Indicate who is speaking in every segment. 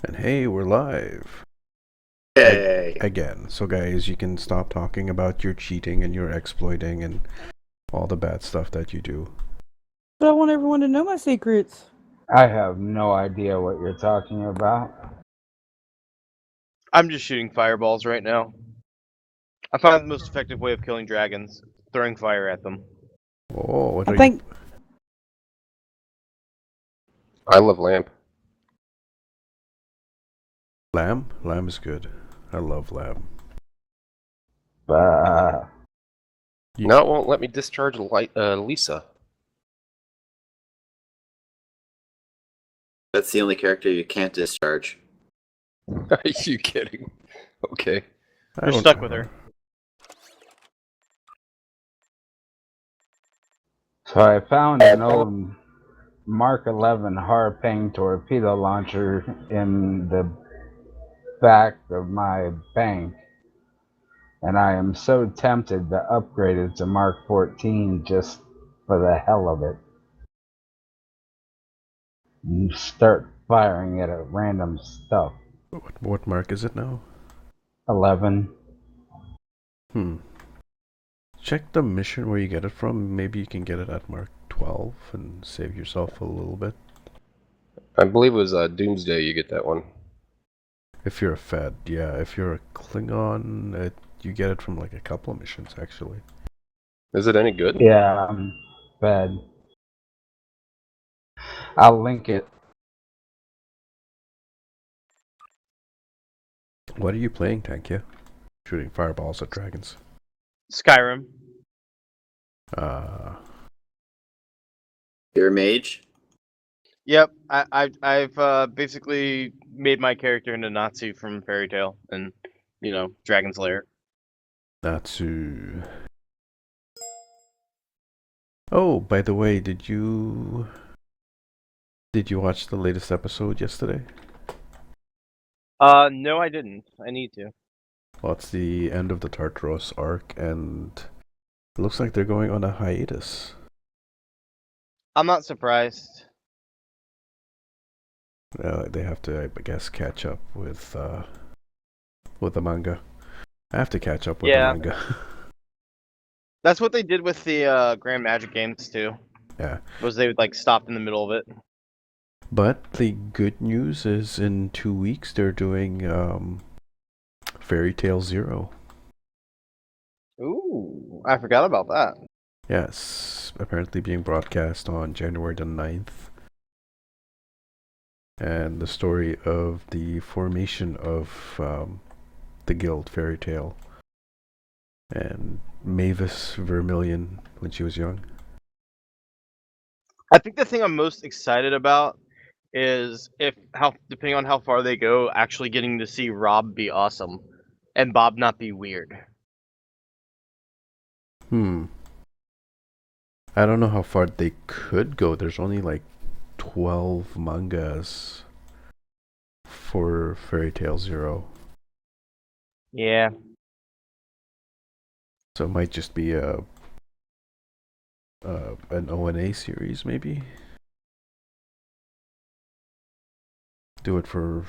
Speaker 1: And hey, we're live
Speaker 2: Yay!
Speaker 1: again. So, guys, you can stop talking about your cheating and your exploiting and all the bad stuff that you do.
Speaker 3: But I want everyone to know my secrets.
Speaker 4: I have no idea what you're talking about.
Speaker 5: I'm just shooting fireballs right now. I found the most effective way of killing dragons, throwing fire at them.
Speaker 1: Oh, what
Speaker 3: I
Speaker 1: are
Speaker 3: think
Speaker 2: I love lamp.
Speaker 1: Lamb? Lamb is good. I love lamb.
Speaker 4: Bah.
Speaker 2: Now it won't let me discharge Lisa.
Speaker 6: That's the only character you can't discharge.
Speaker 2: Are you kidding? Okay.
Speaker 5: You're stuck with her.
Speaker 4: So I found an old Mark 11 Harpang torpedo launcher in the back of my bank, and I am so tempted to upgrade it to Mark 14 just for the hell of it. And start firing it at random stuff.
Speaker 1: What mark is it now?
Speaker 4: 11.
Speaker 1: Check the mission where you get it from. Maybe you can get it at Mark 12 and save yourself a little bit.
Speaker 2: I believe it was Doomsday you get that one.
Speaker 1: If you're a Fed, yeah. If you're a Klingon, you get it from like a couple of missions, actually.
Speaker 2: Is it any good?
Speaker 4: Yeah, I'm fed. I'll link it.
Speaker 1: What are you playing, Tankia? Shooting fireballs at dragons.
Speaker 5: Skyrim.
Speaker 6: You're a mage?
Speaker 5: Yep, I've basically made my character into Natsu from Fairy Tale and, Dragon's Lair.
Speaker 1: Natsu. Oh, by the way, did you watch the latest episode yesterday?
Speaker 5: No, I didn't. I need to.
Speaker 1: Well, it's the end of the Tartaros arc, and it looks like they're going on a hiatus.
Speaker 5: I'm not surprised.
Speaker 1: They have to, I guess, catch up with the manga. I have to catch up with the manga.
Speaker 5: That's what they did with the Grand Magic games too.
Speaker 1: Yeah.
Speaker 5: Was they stopped in the middle of it.
Speaker 1: But the good news is in 2 weeks they're doing Fairy Tail Zero.
Speaker 5: Ooh, I forgot about that.
Speaker 1: Yes, apparently being broadcast on January the 9th. And the story of the formation of the guild Fairy Tail. And Mavis Vermilion when she was young.
Speaker 5: I think the thing I'm most excited about is depending on how far they go, actually getting to see Rob be awesome and Bob not be weird.
Speaker 1: I don't know how far they could go. There's only like 12 mangas for Fairy Tail Zero.
Speaker 5: Yeah.
Speaker 1: So it might just be an ONA series, maybe. Do it for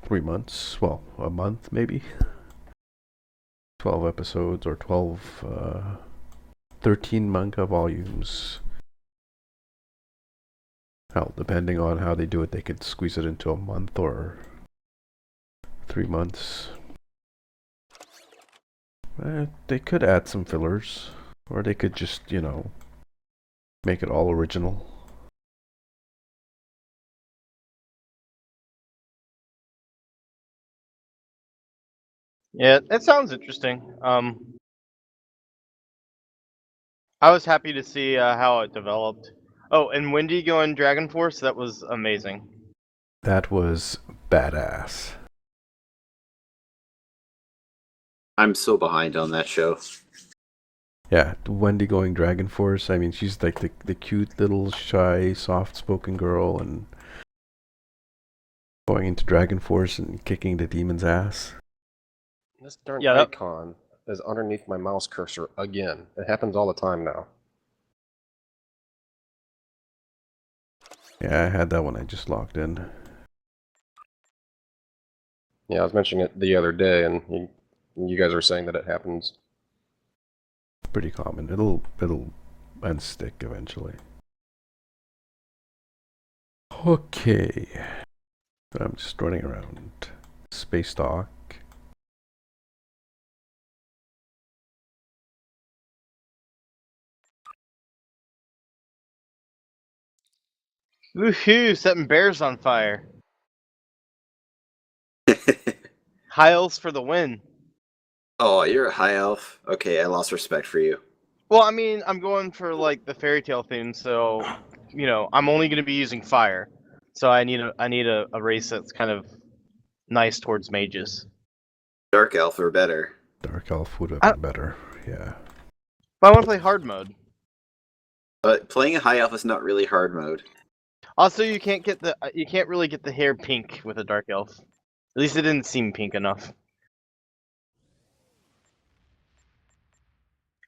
Speaker 1: 3 months. Well, a month, maybe. 12 episodes or 13 manga volumes. Hell, depending on how they do it, they could squeeze it into a month or 3 months. They could add some fillers, or they could just, make it all original.
Speaker 5: Yeah, it sounds interesting. I was happy to see how it developed. Oh, and Wendy going Dragon Force, that was amazing.
Speaker 1: That was badass.
Speaker 6: I'm so behind on that show.
Speaker 1: Yeah, Wendy going Dragon Force. I mean, she's like the cute little shy, soft-spoken girl, and going into Dragon Force and kicking the demon's ass.
Speaker 2: This darn icon is underneath my mouse cursor again. It happens all the time now.
Speaker 1: Yeah, I had that when I just logged in.
Speaker 2: Yeah, I was mentioning it the other day, and you guys were saying that it happens.
Speaker 1: Pretty common. It'll unstick eventually. Okay. I'm just running around. Space dock.
Speaker 5: Woohoo! Setting bears on fire. High elves for the win.
Speaker 6: Oh, you're a high elf. Okay, I lost respect for you.
Speaker 5: Well, I mean, I'm going for like the fairy tale theme, so I'm only going to be using fire. So I need a race that's kind of nice towards mages.
Speaker 6: Dark elf or better.
Speaker 1: Dark Elf would have
Speaker 5: I-
Speaker 1: been better. Yeah.
Speaker 5: But I want to play hard mode.
Speaker 6: But playing a high elf is not really hard mode.
Speaker 5: Also, you can't really get the hair pink with a dark elf. At least it didn't seem pink enough.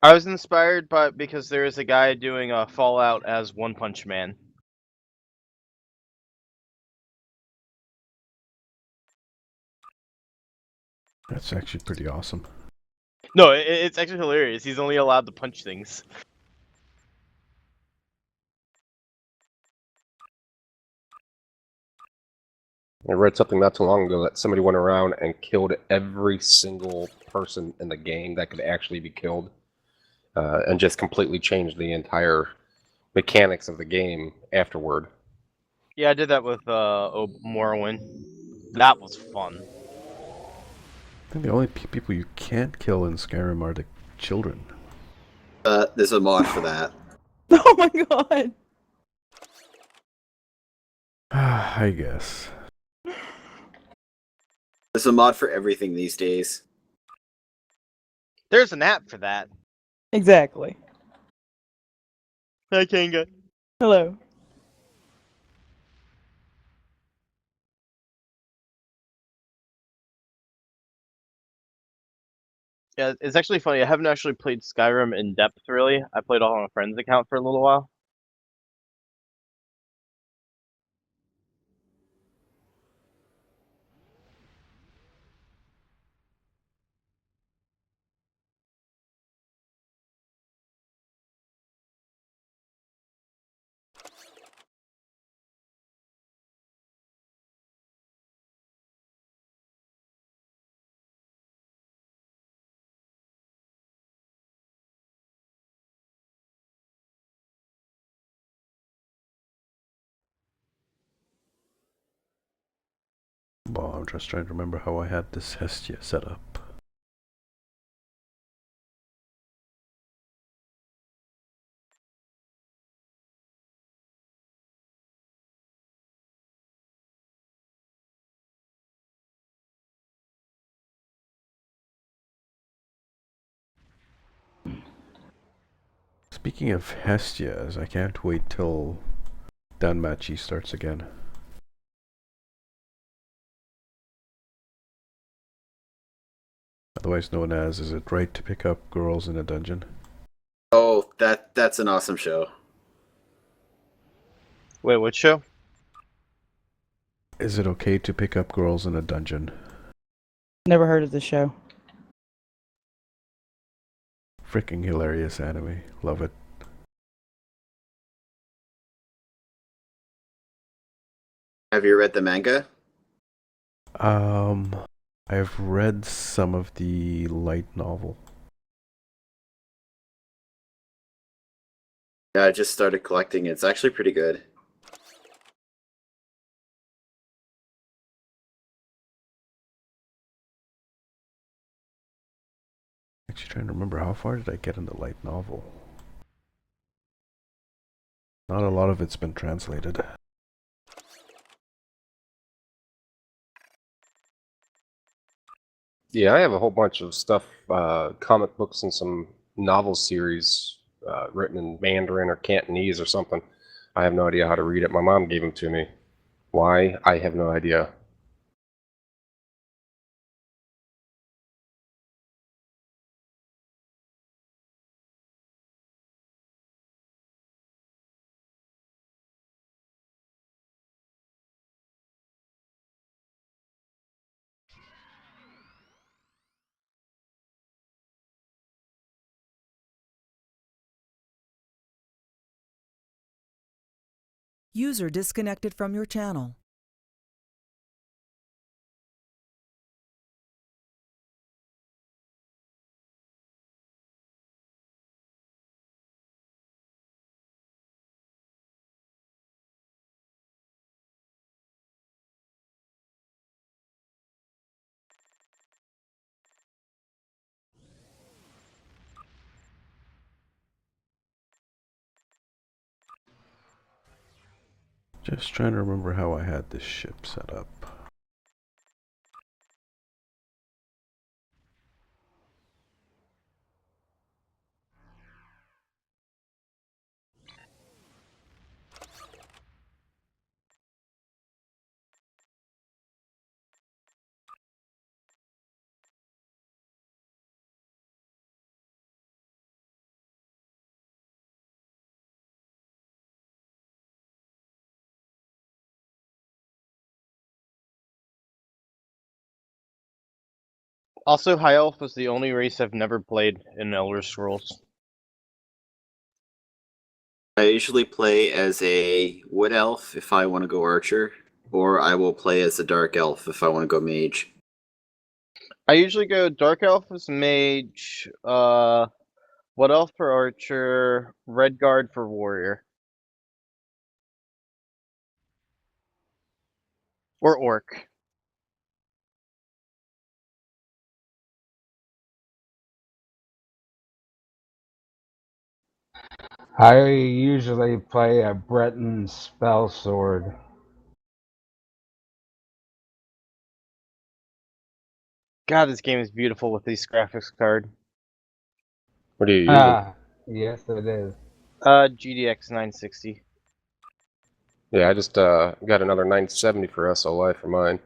Speaker 5: I was inspired because there is a guy doing a Fallout as One Punch Man.
Speaker 1: That's actually pretty awesome.
Speaker 5: No, it's actually hilarious. He's only allowed to punch things.
Speaker 2: I read something not too long ago that somebody went around and killed every single person in the game that could actually be killed, and just completely changed the entire mechanics of the game afterward.
Speaker 5: Yeah, I did that with Morrowind. That was fun.
Speaker 1: I think the only people you can't kill in Skyrim are the children.
Speaker 6: There's a mod for that.
Speaker 3: Oh my god.
Speaker 1: I guess.
Speaker 6: There's a mod for everything these days.
Speaker 5: There's an app for that.
Speaker 3: Exactly.
Speaker 5: Hi, Kanga.
Speaker 3: Hello.
Speaker 5: Yeah, it's actually funny. I haven't actually played Skyrim in depth, really. I played all on a friend's account for a little while.
Speaker 1: Well, I'm just trying to remember how I had this Hestia set up. Speaking of Hestias, I can't wait till Danmachi starts again. Otherwise known as, is it right to pick up girls in a dungeon?
Speaker 6: Oh, that's an awesome show.
Speaker 5: Wait, what show?
Speaker 1: Is it okay to pick up girls in a dungeon?
Speaker 3: Never heard of the show.
Speaker 1: Freaking hilarious anime. Love it.
Speaker 6: Have you read the manga?
Speaker 1: I've read some of the light novel.
Speaker 6: Yeah, I just started collecting it. It's actually pretty good.
Speaker 1: Actually trying to remember, how far did I get in the light novel? Not a lot of it's been translated.
Speaker 2: Yeah, I have a whole bunch of stuff, comic books and some novel series written in Mandarin or Cantonese or something. I have no idea how to read it. My mom gave them to me. Why? I have no idea.
Speaker 7: User disconnected from your channel.
Speaker 1: Just trying to remember how I had this ship set up.
Speaker 5: Also, High Elf was the only race I've never played in Elder Scrolls.
Speaker 6: I usually play as a wood elf if I want to go archer, or I will play as a dark elf if I want to go mage.
Speaker 5: I usually go Dark Elf as mage, Wood Elf for archer, Red Guard for warrior. Or orc.
Speaker 4: I usually play a Breton spell sword.
Speaker 5: God, this game is beautiful with these graphics card.
Speaker 2: What are you using?
Speaker 4: Yes, it is.
Speaker 5: GDX 960.
Speaker 2: Yeah, I just got another 970 for SLI for mine.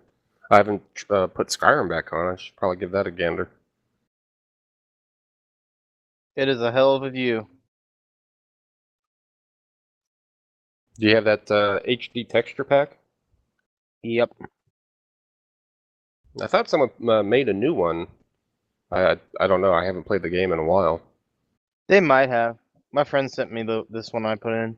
Speaker 2: I haven't put Skyrim back on. I should probably give that a gander.
Speaker 5: It is a hell of a view.
Speaker 2: Do you have that HD texture pack?
Speaker 5: Yep.
Speaker 2: I thought someone made a new one. I don't know. I haven't played the game in a while.
Speaker 5: They might have. My friend sent me this one I put in.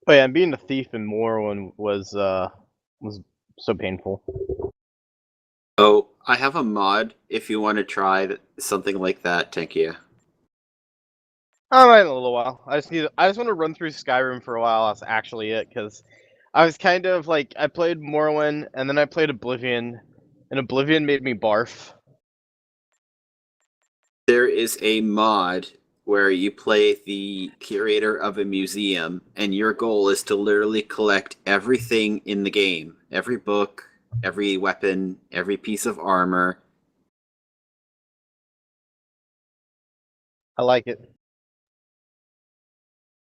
Speaker 5: Oh yeah, and being a thief in Morrowind was so painful.
Speaker 6: Oh, I have a mod if you want to try something like that, Tankia.
Speaker 5: I might in a little while. I just want to run through Skyrim for a while. That's actually it, because I was kind of like I played Morrowind and then I played Oblivion, and Oblivion made me barf.
Speaker 6: There is a mod where you play the curator of a museum, and your goal is to literally collect everything in the game. Every book, every weapon, every piece of armor.
Speaker 5: I like it.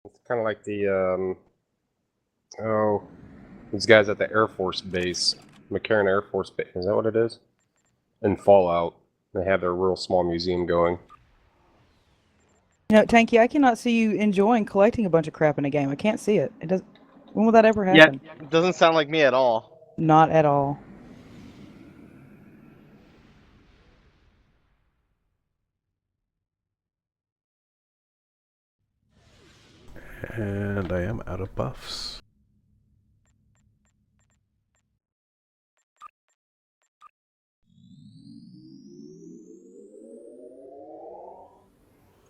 Speaker 2: It's kind of like the these guys at the Air Force Base, McCarran Air Force Base. Is that what it is? In Fallout, they have their real small museum going.
Speaker 3: You know, Tanky, I cannot see you enjoying collecting a bunch of crap in a game. I can't see it. It does. When will that ever
Speaker 5: Yeah,
Speaker 3: happen?
Speaker 5: it doesn't sound like me at all.
Speaker 3: Not at all.
Speaker 1: And I am out of buffs.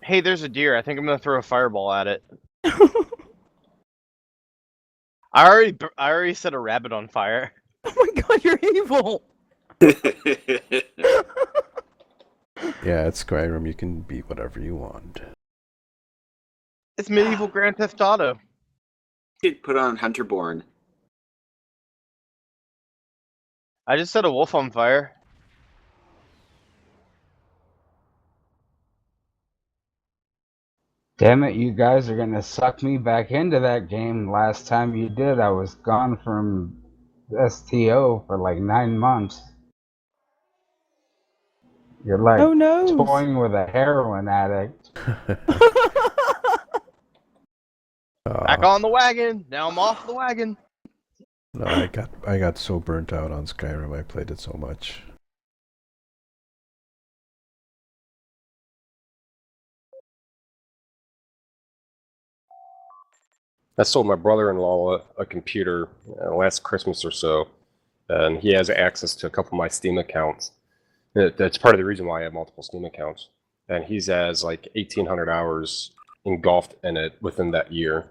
Speaker 5: Hey, there's a deer. I think I'm gonna throw a fireball at it. I already set a rabbit on fire.
Speaker 3: Oh my god, you're evil!
Speaker 1: Yeah, it's Skyrim. You can be whatever you want.
Speaker 5: It's medieval Grand Theft Auto.
Speaker 6: Could put on Hunterborn.
Speaker 5: I just set a wolf on fire.
Speaker 4: Damn it, you guys are gonna suck me back into that game. Last time you did, I was gone from STO for like 9 months. You're like
Speaker 3: Oh no!
Speaker 4: toying with a heroin addict.
Speaker 5: Back on the wagon. Now I'm off the wagon.
Speaker 1: No, I got so burnt out on Skyrim. I played it so much.
Speaker 2: I sold my brother-in-law a computer last Christmas or so, and he has access to a couple of my Steam accounts. That's part of the reason why I have multiple Steam accounts. And he has like 1,800 hours engulfed in it within that year.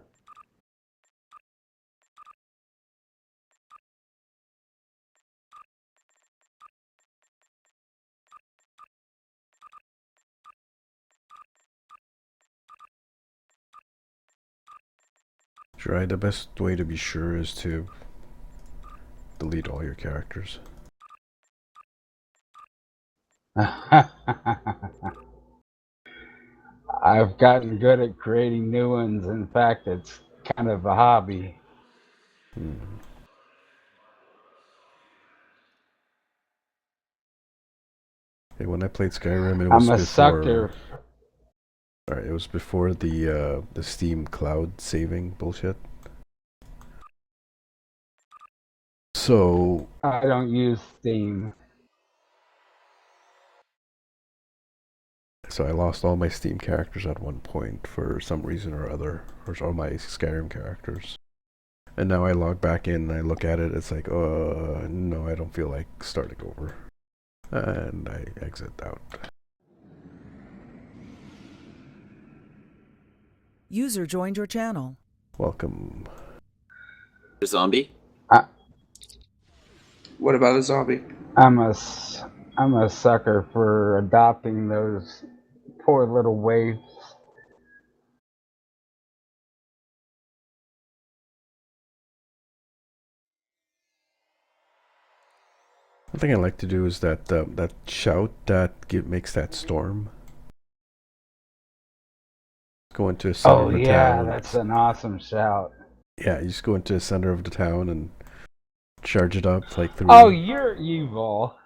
Speaker 1: Try the best way to be sure is to delete all your characters.
Speaker 4: I've gotten good at creating new ones. In fact, it's kind of a hobby.
Speaker 1: Hmm. Hey, when I played Skyrim, it was
Speaker 4: I'm a
Speaker 1: before.
Speaker 4: sucker.
Speaker 1: Alright, it was before the Steam cloud saving bullshit. So
Speaker 4: I don't use Steam.
Speaker 1: I lost all my Steam characters at one point for some reason or other, or all my Skyrim characters. And now I log back in and I look at it, it's like, no, I don't feel like starting over. And I exit out.
Speaker 7: User joined your channel.
Speaker 1: Welcome.
Speaker 6: The zombie?
Speaker 8: What about a zombie?
Speaker 4: I'm a sucker for adopting those poor little waifs.
Speaker 1: One thing I like to do is that that shout that makes that storm. Go into the center
Speaker 4: Oh
Speaker 1: of the
Speaker 4: yeah,
Speaker 1: town.
Speaker 4: that's an awesome shout.
Speaker 1: Yeah, you just go into the center of the town and charge it up like through.
Speaker 4: Oh, you're evil.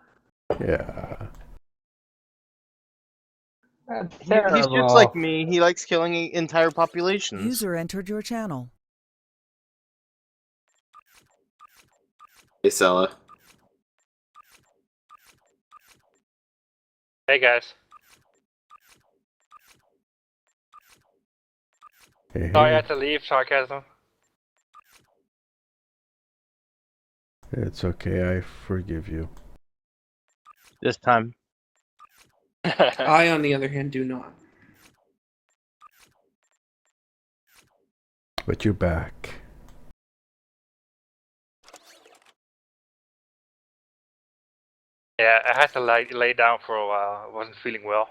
Speaker 1: Yeah.
Speaker 4: That's
Speaker 5: He's
Speaker 4: terrible.
Speaker 5: just like me. He likes killing entire populations.
Speaker 7: User entered your channel.
Speaker 6: Hey, Sella.
Speaker 9: Hey guys.
Speaker 1: Hey,
Speaker 9: Sorry I
Speaker 1: hey.
Speaker 9: had to leave, sarcasm.
Speaker 1: It's okay, I forgive you.
Speaker 5: This time.
Speaker 8: I, on the other hand, do not.
Speaker 1: But you're back.
Speaker 9: Yeah, I had to lay down for a while. I wasn't feeling well.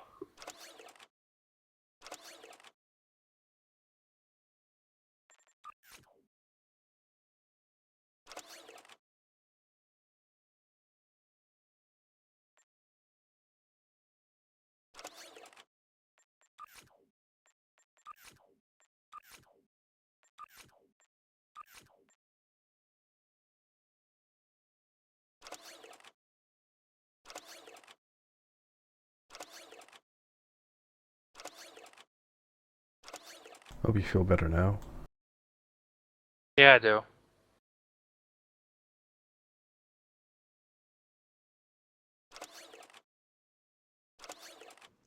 Speaker 1: Hope you feel better now.
Speaker 9: Yeah, I do.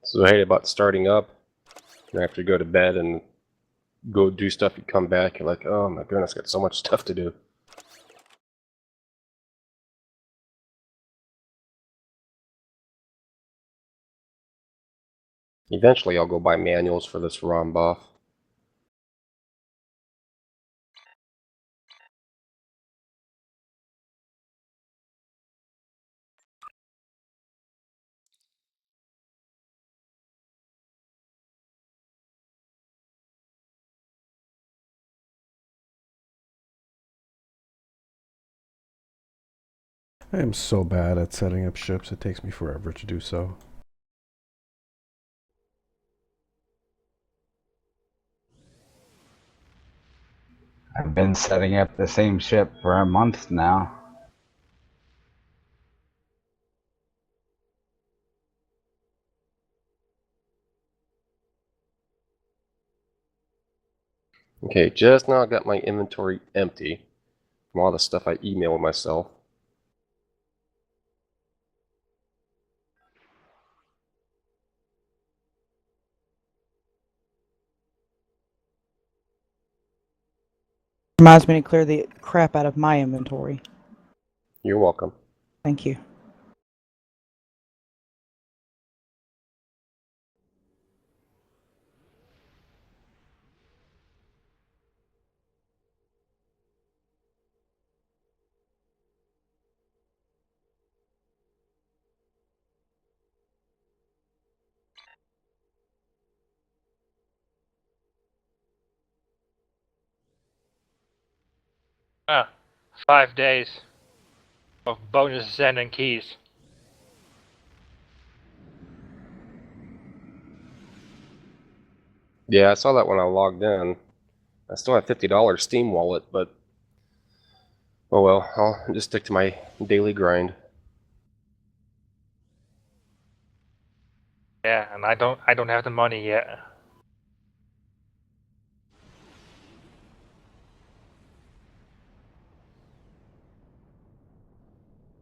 Speaker 2: So I hate about starting up. And after you go to bed and go do stuff, you come back, you're like, oh my goodness, got so much stuff to do. Eventually I'll go buy manuals for this ROM buff.
Speaker 1: I am so bad at setting up ships, it takes me forever to do so.
Speaker 4: I've been setting up the same ship for a month now.
Speaker 2: Okay, just now I got my inventory empty from all the stuff I emailed myself.
Speaker 3: Reminds me to clear the crap out of my inventory.
Speaker 2: You're welcome.
Speaker 3: Thank you.
Speaker 9: Ah, 5 days of bonuses and keys.
Speaker 2: Yeah, I saw that when I logged in. I still have $50 Steam wallet, but oh well, I'll just stick to my daily grind.
Speaker 9: Yeah, and I don't have the money yet.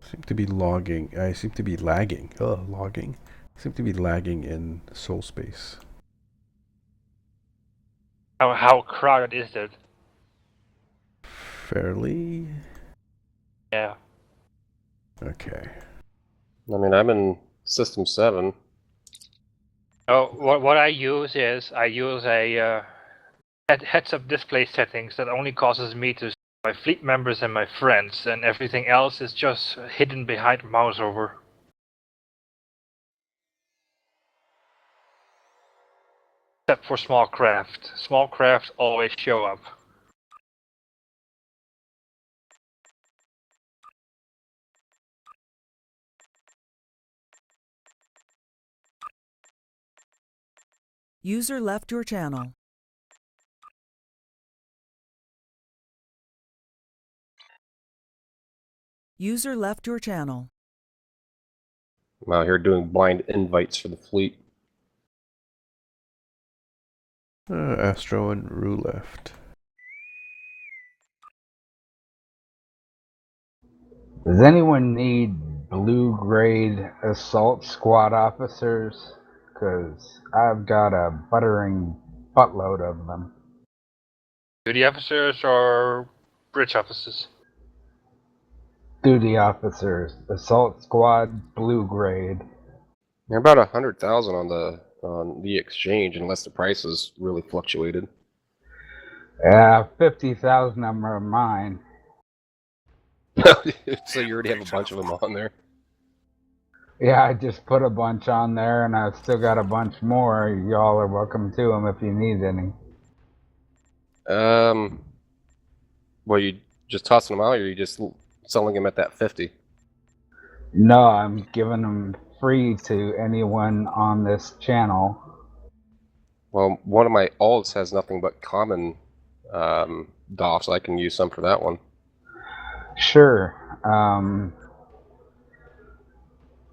Speaker 1: Seem to be logging. I seem to be lagging. Logging. I seem to be lagging in Soul Space.
Speaker 9: How crowded is it?
Speaker 1: Fairly.
Speaker 9: Yeah.
Speaker 1: Okay.
Speaker 2: I mean, I'm in System 7.
Speaker 9: Oh, what I use is a heads-up display settings that only causes me to see my fleet members and my friends, and everything else is just hidden behind mouse over. Except for small craft. Small craft always show up.
Speaker 7: User left your channel. User left your channel.
Speaker 2: I'm out here doing blind invites for the fleet.
Speaker 1: Astro and Rue left.
Speaker 4: Does anyone need blue grade assault squad officers? Because I've got a buttering buttload of them.
Speaker 9: Duty officers or bridge officers?
Speaker 4: Duty officers, assault squad, blue grade.
Speaker 2: They're about 100,000 on the exchange, unless the prices really fluctuated.
Speaker 4: Yeah, 50,000 of them are mine.
Speaker 2: So you already have a bunch of them on there.
Speaker 4: Yeah, I just put a bunch on there, and I've still got a bunch more. Y'all are welcome to them if you need any.
Speaker 2: Well, you just tossing them out, or you just selling them at that 50?
Speaker 4: No, I'm giving them free to anyone on this channel.
Speaker 2: Well, one of my alts has nothing but common DOF, so I can use some for that one.
Speaker 4: Sure.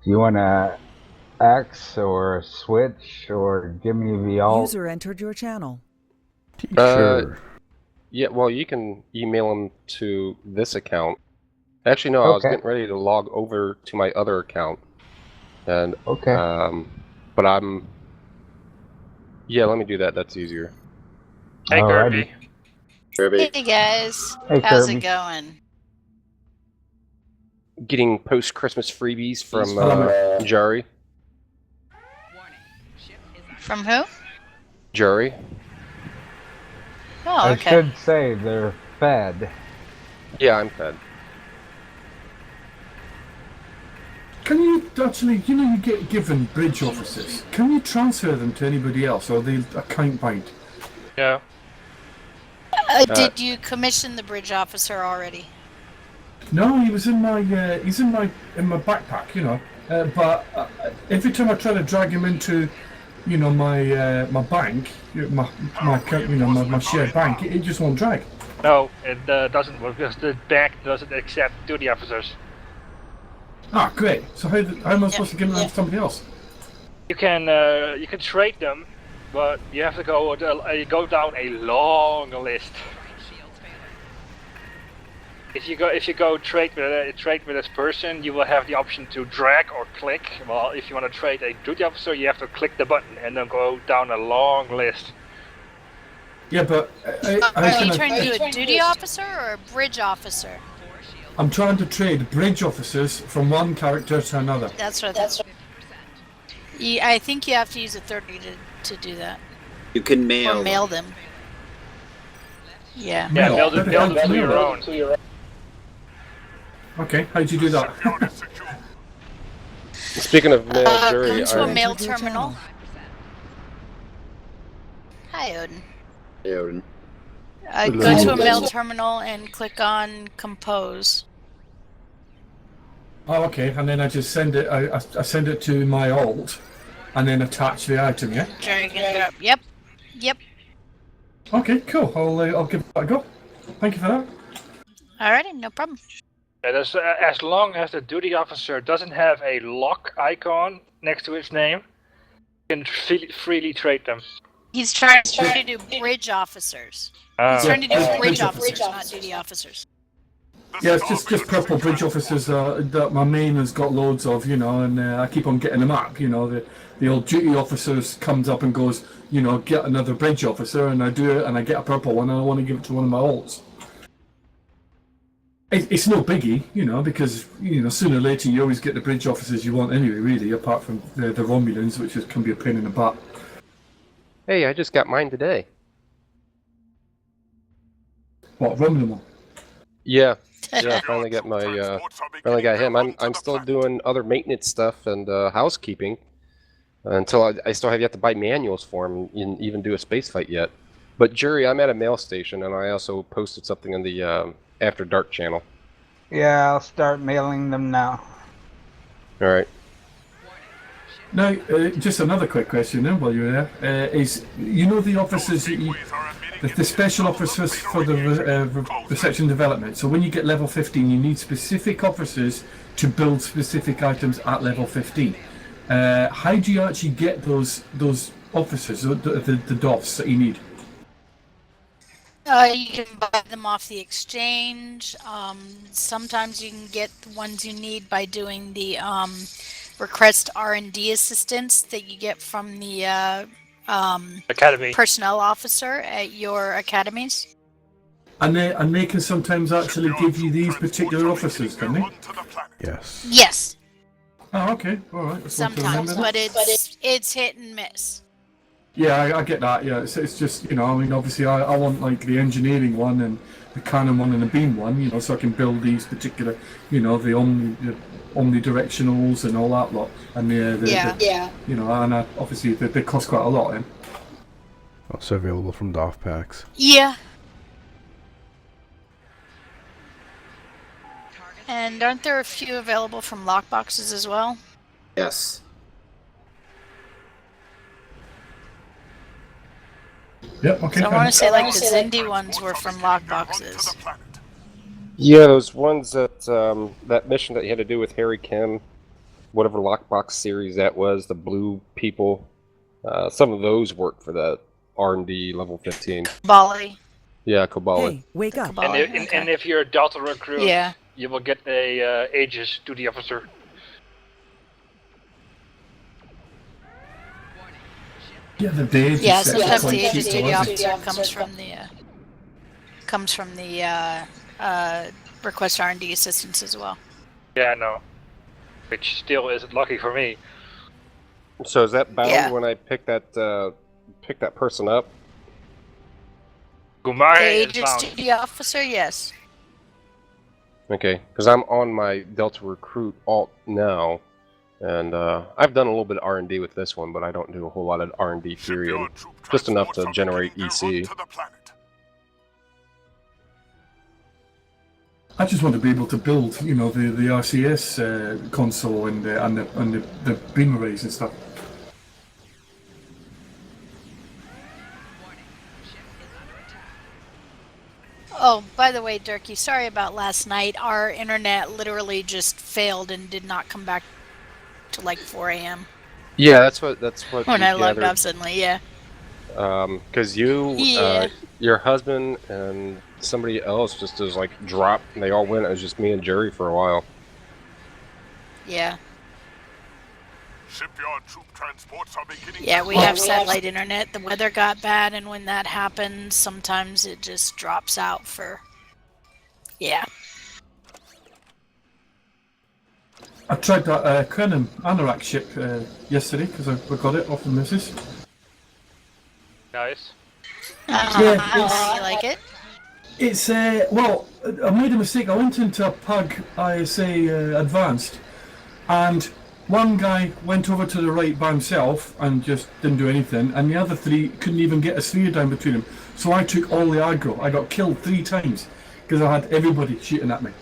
Speaker 4: Do you want to X or switch or give me the alt?
Speaker 7: User entered your channel.
Speaker 1: Sure.
Speaker 2: Yeah, well, you can email them to this account. Actually, no, I was
Speaker 4: Okay.
Speaker 2: getting ready to log over to my other account, and
Speaker 4: Okay.
Speaker 2: but I'm. Yeah, let me do that. That's easier.
Speaker 9: Hey,
Speaker 4: Alrighty.
Speaker 9: Kirby.
Speaker 6: Hey guys,
Speaker 4: Hey,
Speaker 6: how's
Speaker 4: Kirby.
Speaker 6: it going?
Speaker 2: Getting post-Christmas freebies from Jari.
Speaker 6: From who?
Speaker 2: Jari.
Speaker 6: Oh,
Speaker 4: I
Speaker 6: okay.
Speaker 4: should say they're fed.
Speaker 2: Yeah, I'm fed.
Speaker 10: Can you actually, you get given bridge officers, can you transfer them to anybody else, or are they account bound?
Speaker 9: Yeah.
Speaker 6: Did you commission the bridge officer already?
Speaker 10: No, he was in my he's in my backpack, you know. But every time I try to drag him into, you know, my my bank, my shared bank, it just won't drag.
Speaker 9: No, it doesn't work because the bank doesn't accept duty officers.
Speaker 10: Ah, great. So how am I supposed to get him to somebody else?
Speaker 9: You can trade them, but you have to go down a long list. If you go trade with this person, you will have the option to drag or click. Well, if you want to trade a duty officer, you have to click the button and then go down a long list.
Speaker 10: Yeah, but
Speaker 11: Are you trying to do a duty officer or a bridge officer?
Speaker 10: I'm trying to trade bridge officers from one character to another.
Speaker 11: That's what. I think you have to use a third party to do that.
Speaker 6: You can mail.
Speaker 11: Or mail them. Yeah.
Speaker 9: Yeah, mail them to your own.
Speaker 10: Okay, how'd you do that?
Speaker 2: Speaking of mail, Jerry,
Speaker 11: Go to a mail terminal. Hi, Odin.
Speaker 6: Hey, Odin.
Speaker 11: Go to a mail terminal and click on compose.
Speaker 10: Oh, okay, and then I just send it. I send it to my alt, and then attach the item. Yeah.
Speaker 11: Drag it up. Yep. Yep.
Speaker 10: Okay, cool. I'll give that a go. Thank you for that.
Speaker 11: Alrighty, no problem.
Speaker 9: And as long as the duty officer doesn't have a lock icon next to its name, you can freely trade them.
Speaker 11: He's trying to do bridge officers. He's trying to do bridge officers, not duty officers.
Speaker 10: Yeah, it's just purple bridge officers that my main has got loads of, you know, and I keep on getting them up. You know, the old duty officers comes up and goes, you know, get another bridge officer, and I do it, and I get a purple one, and I want to give it to one of my alts. It's no biggie, you know, because, you know, sooner or later you always get the bridge officers you want anyway, really, apart from the Romulans, which can be a pain in the butt.
Speaker 2: Hey, I just got mine today.
Speaker 10: What, Romulan one?
Speaker 2: Yeah, I finally got my finally got him. I'm still doing other maintenance stuff and housekeeping until I still have yet to buy manuals for him and even do a space fight yet. But Jerry, I'm at a mail station, and I also posted something on the After Dark channel.
Speaker 4: Yeah, I'll start mailing them now.
Speaker 2: All right.
Speaker 10: Now, just another quick question then, while you're there, is, you know, the officers that the special officers for the research and development. So when you get level 15, you need specific officers to build specific items at level 15. How do you actually get those officers, the DOFs that you need?
Speaker 11: You can buy them off the exchange. Sometimes you can get the ones you need by doing the request R&D assistance that you get from the
Speaker 9: Academy
Speaker 11: personnel officer at your academies.
Speaker 10: And they can sometimes actually give you these particular officers, can they?
Speaker 1: Yes.
Speaker 11: Yes.
Speaker 10: Oh, okay. All right.
Speaker 11: Sometimes, but it's hit and miss.
Speaker 10: Yeah, I get that. Yeah, it's just, you know, I mean, obviously I want like the engineering one and the cannon one and the beam one, you know, so I can build these particular, you know, the omnidirectionals and all that lot, and the you know, and obviously they cost quite a lot.
Speaker 1: Also available from DOF packs.
Speaker 11: Yeah. And aren't there a few available from lockboxes as well?
Speaker 6: Yes.
Speaker 10: Yep. Okay.
Speaker 11: So I want to say like the Zindi ones were from lockboxes.
Speaker 2: Yeah, those ones that that mission that you had to do with Harry Kim, whatever lockbox series that was, the blue people, some of those work for the R&D level 15.
Speaker 11: Bali.
Speaker 2: Yeah, Kobali.
Speaker 7: Hey, wake up.
Speaker 9: And if you're a Delta recruit,
Speaker 11: Yeah.
Speaker 9: you will get a Aegis duty officer.
Speaker 10: Yeah, the Aegis.
Speaker 11: Yeah,
Speaker 10: set's
Speaker 11: sometimes
Speaker 10: quite
Speaker 11: the
Speaker 10: cheap,
Speaker 11: Aegis
Speaker 10: though,
Speaker 11: duty
Speaker 10: isn't it?
Speaker 11: officer comes from the request R&D assistance as well.
Speaker 9: Yeah, I know. Which still isn't lucky for me.
Speaker 2: So is that bound
Speaker 11: Yeah.
Speaker 2: when I pick that person up?
Speaker 9: Gumare
Speaker 11: The
Speaker 9: is
Speaker 11: Aegis
Speaker 9: bound.
Speaker 11: duty officer, yes.
Speaker 2: Okay, because I'm on my Delta Recruit alt now, and I've done a little bit of R&D with this one, but I don't do a whole lot of R&D period. Just enough to generate EC.
Speaker 10: I just want to be able to build, you know, the RCS console and the beam arrays and stuff.
Speaker 11: Oh, by the way, Durkee, sorry about last night. Our internet literally just failed and did not come back till like 4 a.m.
Speaker 2: Yeah, that's what
Speaker 11: when
Speaker 2: we
Speaker 11: I logged
Speaker 2: gathered.
Speaker 11: off suddenly. Yeah.
Speaker 2: Because you,
Speaker 11: Yeah.
Speaker 2: your husband, and somebody else just was like dropped, and they all went. It was just me and Jerry for a while.
Speaker 11: Yeah.
Speaker 12: Shipyard troop transports are beginning.
Speaker 11: Yeah, we have satellite internet. The weather got bad, and when that happens, sometimes it just drops out for. Yeah.
Speaker 10: I tried that Krenim Anorak ship yesterday because I got it off the missus.
Speaker 9: Nice.
Speaker 11: You like it?
Speaker 10: It's well, I made a mistake. I went into a PUG ISA Advanced, and one guy went over to the right by himself and just didn't do anything, and the other three couldn't even get a sphere down between them. So I took all the aggro. I got killed 3 times because I had everybody shooting at me.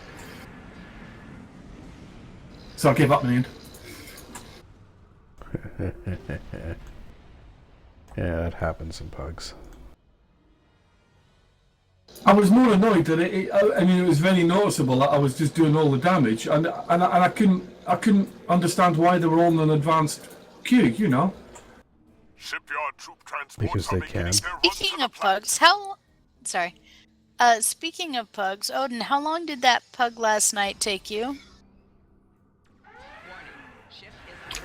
Speaker 10: So I gave up in the end.
Speaker 1: Yeah, that happens in pugs.
Speaker 10: I was more annoyed that I mean, it was very noticeable that I was just doing all the damage, and I couldn't understand why they were all in an advanced queue, you know.
Speaker 12: Shipyard troop transports
Speaker 1: Because they can.
Speaker 11: Speaking of pugs, speaking of pugs, Odin, how long did that pug last night take you?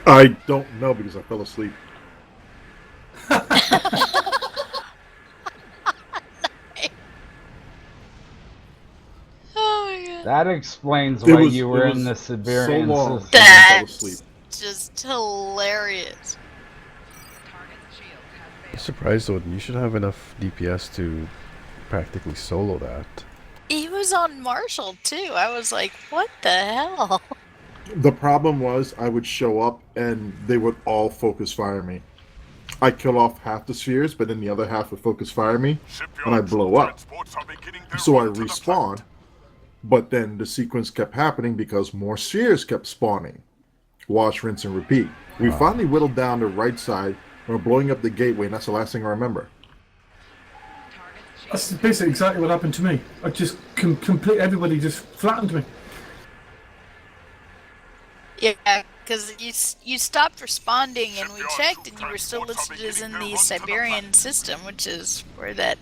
Speaker 12: I don't know because I fell asleep.
Speaker 11: Oh my god.
Speaker 4: That explains
Speaker 12: It
Speaker 4: why
Speaker 12: was-
Speaker 4: you were
Speaker 12: it
Speaker 4: in the
Speaker 12: was
Speaker 4: Siberian
Speaker 12: so long.
Speaker 4: system.
Speaker 12: I fell asleep.
Speaker 11: That's just hilarious.
Speaker 1: I'm surprised, Odin. You should have enough DPS to practically solo that.
Speaker 11: He was on Marshall too. I was like, what the hell?
Speaker 12: The problem was I would show up and they would all focus fire me. I'd kill off half the spheres, but then the other half would focus fire me, and I'd blow up. So I respawn, but then the sequence kept happening because more spheres kept spawning. Wash, rinse, and repeat. We finally whittled down the right side, and we're blowing up the gateway, and that's the last thing I remember.
Speaker 10: That's basically exactly what happened to me. I just everybody just flattened me.
Speaker 11: Yeah, because you stopped responding and we checked and you were still listed as in the Siberian system, which is where that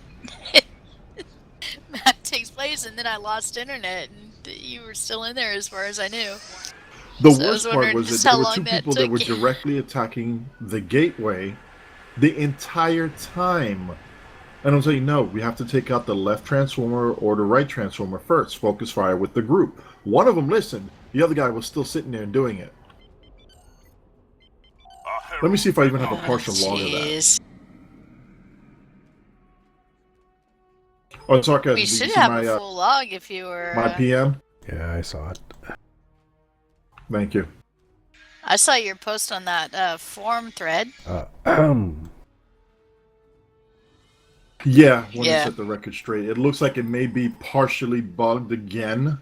Speaker 11: map takes place, and then I lost internet and you were still in there as far as I knew.
Speaker 12: The
Speaker 11: So I was
Speaker 12: worst part
Speaker 11: wondering
Speaker 12: was
Speaker 11: just
Speaker 12: that there
Speaker 11: how
Speaker 12: were
Speaker 11: long
Speaker 12: 2
Speaker 11: that
Speaker 12: people that
Speaker 11: took
Speaker 12: were
Speaker 11: you.
Speaker 12: directly attacking the gateway the entire time. And I'm saying, no, we have to take out the left transformer or the right transformer first. Focus fire with the group. One of them listened. The other guy was still sitting there and doing it. Let me see if I even have a partial log of that.
Speaker 11: Jeez.
Speaker 12: Oh, sarcasm.
Speaker 11: We
Speaker 12: Did you
Speaker 11: should
Speaker 12: see
Speaker 11: have
Speaker 12: my,
Speaker 11: a full log if you were.
Speaker 12: my PM?
Speaker 1: Yeah, I saw it.
Speaker 12: Thank you.
Speaker 11: I saw your post on that forum thread.
Speaker 12: Yeah, want
Speaker 11: Yeah.
Speaker 12: to set the record straight. It looks like it may be partially bugged again.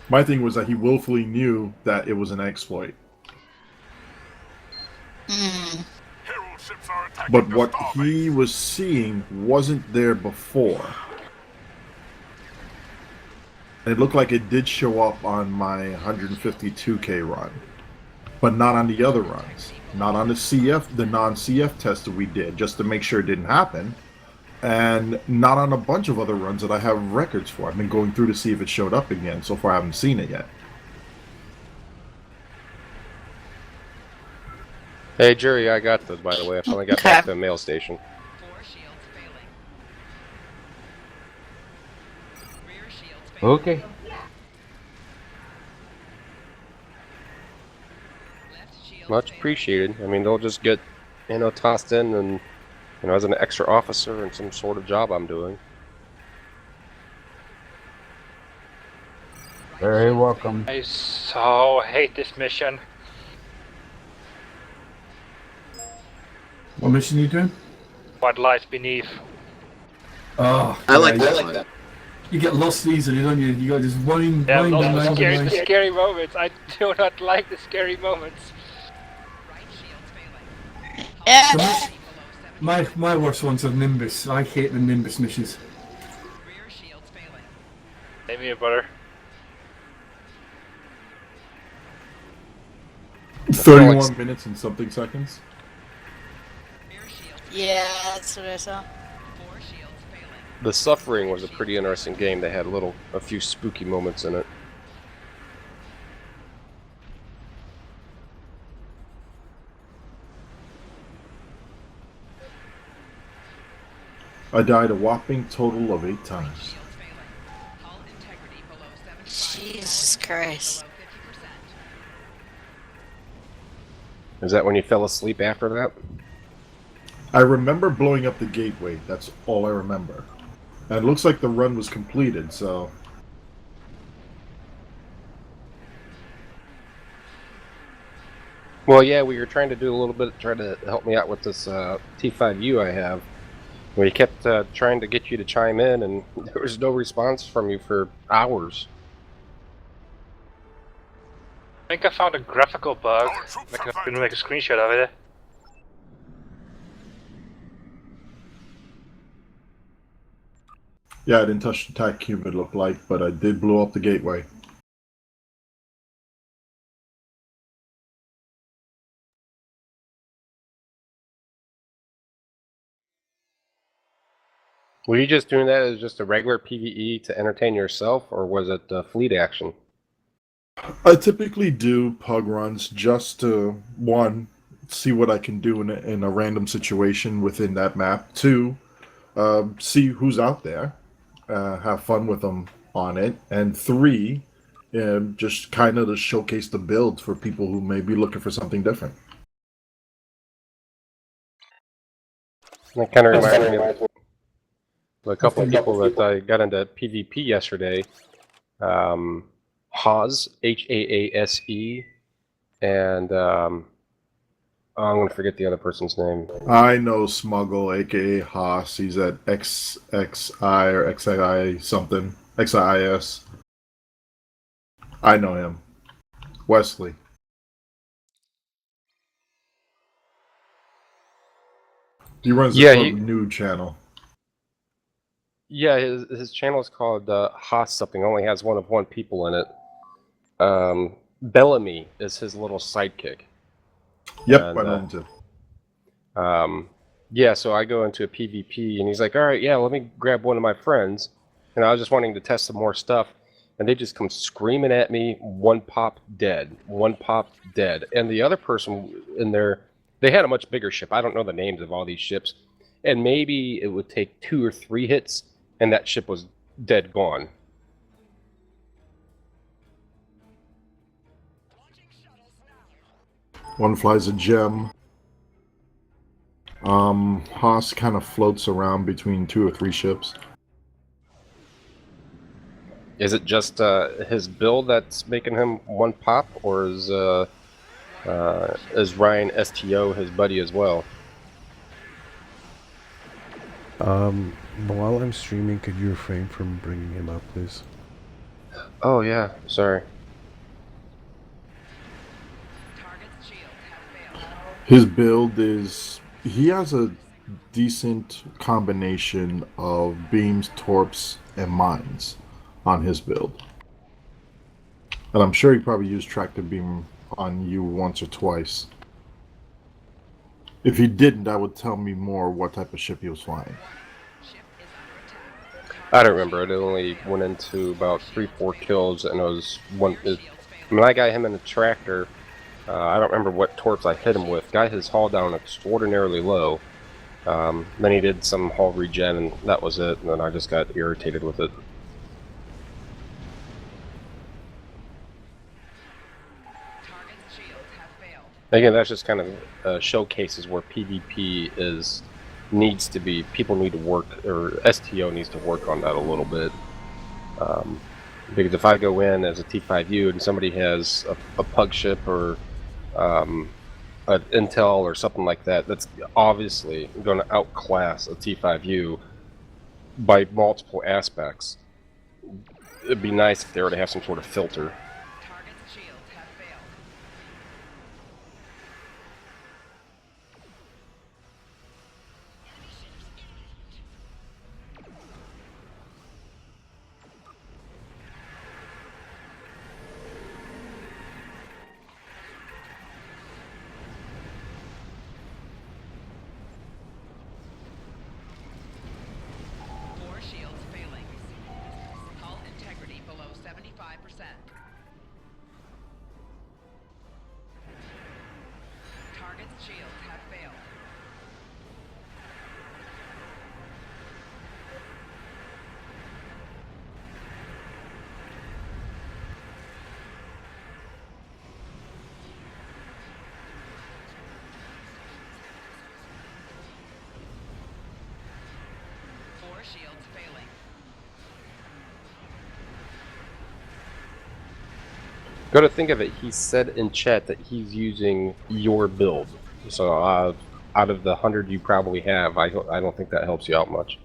Speaker 12: My thing was that he willfully knew that it was an exploit. But what he was seeing wasn't there before. And it looked like it did show up on my 152K run. But not on the other runs. Not on the CF, the non-CF test that we did, just to make sure it didn't happen. And not on a bunch of other runs that I have records for. I've been going through to see if it showed up again. So far I haven't seen it yet.
Speaker 2: Hey, Jerry, I got those, by the way. I finally got back to the mail station.
Speaker 4: Okay.
Speaker 2: Much appreciated. I mean, they'll just get, tossed in and, as an extra officer in some sort of job I'm doing.
Speaker 4: Very welcome.
Speaker 9: I so hate this mission.
Speaker 10: What mission are you doing?
Speaker 9: What lies beneath?
Speaker 10: Oh,
Speaker 6: I like
Speaker 10: yeah,
Speaker 6: that one.
Speaker 10: You get lost easily, don't you? You got just wind,
Speaker 9: Yeah,
Speaker 10: wind
Speaker 9: those
Speaker 10: and
Speaker 9: are
Speaker 10: wind
Speaker 9: the
Speaker 10: and wind.
Speaker 9: scary moments. I do not like the scary moments.
Speaker 11: Yeah.
Speaker 10: My worst ones are Nimbus. I hate the Nimbus missions.
Speaker 9: Same here, brother.
Speaker 12: 31 minutes and something seconds.
Speaker 11: Yeah, that's what I saw.
Speaker 2: The Suffering was a pretty interesting game. They had a few spooky moments in it.
Speaker 12: I died a whopping total of 8 times.
Speaker 11: Jesus Christ.
Speaker 2: Is that when you fell asleep after that?
Speaker 12: I remember blowing up the gateway. That's all I remember. And it looks like the run was completed, so...
Speaker 2: Well, yeah, we were trying to do a little bit, try to help me out with this T5U I have. We kept trying to get you to chime in, and there was no response from you for hours.
Speaker 9: I think I found a graphical bug. I'm gonna make a screenshot of it.
Speaker 12: Yeah, I didn't touch the attack cube, it looked like, but I did blow up the gateway.
Speaker 2: Were you just doing that as just a regular PvE to entertain yourself, or was it fleet action?
Speaker 12: I typically do pug runs just to, 1, see what I can do in a random situation within that map. 2, see who's out there, have fun with them on it. And 3, just kind of to showcase the build for people who may be looking for something different.
Speaker 2: That kind of reminds me of a couple of people that I got into PvP yesterday. Haas, Haase, and I'm going to forget the other person's name.
Speaker 12: I know Smuggle, aka Haas. He's at XXI or XII something. XIS. I know him. Wesley. He runs the Club Nude channel.
Speaker 2: Yeah, his channel is called Haas something. Only has one of 1 people in it. Bellamy is his little sidekick.
Speaker 12: Yep,
Speaker 2: and,
Speaker 12: I know him too.
Speaker 2: Yeah, so I go into a PvP, and he's like, all right, yeah, let me grab one of my friends. And I was just wanting to test some more stuff, and they just come screaming at me, 1 pop dead, 1 pop dead. And the other person in there, they had a much bigger ship. I don't know the names of all these ships. And maybe it would take 2 or 3 hits, and that ship was dead gone.
Speaker 12: One flies a gem. Haas kind of floats around between 2 or 3 ships.
Speaker 2: Is it just his build that's making him 1 pop, or is Ryan STO his buddy as well?
Speaker 1: While I'm streaming, could you refrain from bringing him up, please?
Speaker 2: Oh yeah, sorry.
Speaker 12: His build is... He has a decent combination of beams, torps, and mines on his build. And I'm sure he probably used tractor beam on you once or twice. If he didn't, that would tell me more what type of ship he was flying.
Speaker 2: I don't remember. It only went into about 3-4 kills, and it was one. When I got him in the tractor, I don't remember what torps I hit him with. Got his hull down extraordinarily low. Then he did some hull regen, and that was it. And then I just got irritated with it. Again, that's just kind of showcases where PvP needs to be. People need to work, or STO needs to work on that a little bit. Because if I go in as a T5U and somebody has a pug ship or an Intel or something like that, that's obviously going to outclass a T5U. by multiple aspects. It'd be nice if they were to have some sort of filter. Go to think of it, he said in chat that he's using your build. So out of the 100 you probably have, I don't think that helps you out much.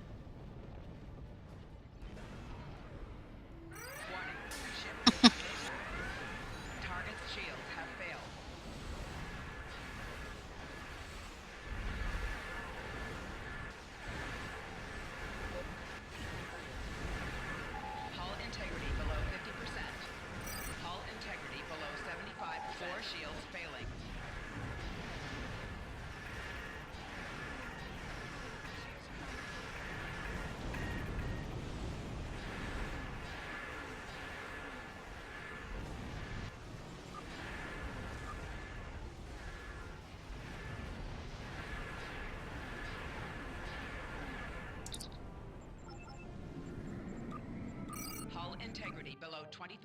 Speaker 13: Integrity below 25%.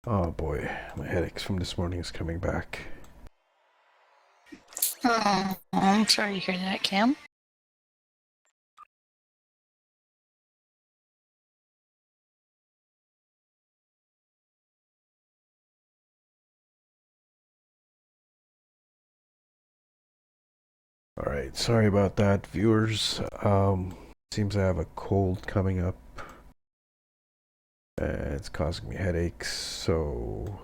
Speaker 1: Oh boy, my headaches from this morning is coming back.
Speaker 11: Oh, I'm sorry to hear that, Cam.
Speaker 1: Alright, sorry about that, viewers. Seems I have a cold coming up. It's causing me headaches, so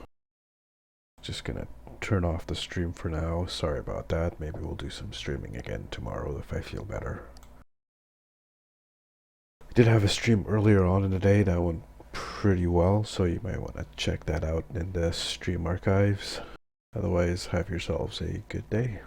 Speaker 1: just gonna turn off the stream for now. Sorry about that. Maybe we'll do some streaming again tomorrow if I feel better. I did have a stream earlier on in the day that went pretty well, so you might want to check that out in the stream archives. Otherwise, have yourselves a good day.